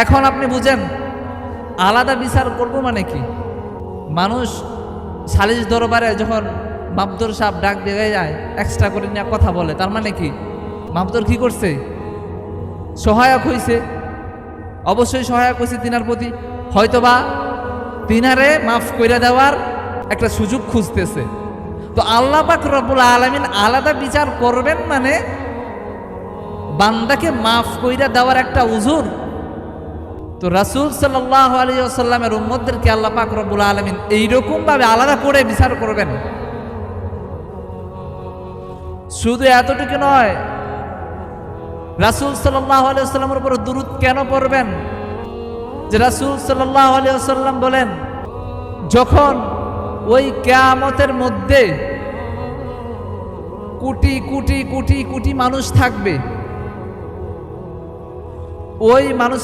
এখন আপনি বুঝেন আলাদা বিচার করব মানে কি। মানুষ সালিশ দরবারে যখন মাবদর সাহেব ডাক দিয়ে যায়, এক্সট্রা করে নিয়ে কথা বলে, তার মানে কি মাবদর কি করছে? সহায়ক হয়েছে। অবশ্যই সহায়ক হয়েছে তিনার প্রতি, হয়তোবা তিনারে মাফ করে দেওয়ার একটা সুযোগ খুঁজতেছে। তো আল্লাহ পাক রব্বুল আলামিন আলাদা বিচার করবেন মানে বান্দাকে মাফ কইরা দেওয়ার একটা উজুর। তো রাসূল সাল্লাল্লাহু আলাইহি ওয়াসাল্লামের উম্মতদেরকে আল্লাহ পাক রব্বুল আলামিন এইরকম ভাবে আলাদা করে বিচার করবেন। শুধু এতটুকু নয়, রাসূল সাল্লাল্লাহু আলাইহি ওয়াসাল্লামের উপর দুরূদ কেন পড়বেন? যে রাসূল সাল্লাল্লাহু আলাইহি ওয়াসাল্লাম বলেন, যখন ওই কিয়ামতের মধ্যে কোটি কোটি কোটি কোটি মানুষ থাকবে, ওই মানুষ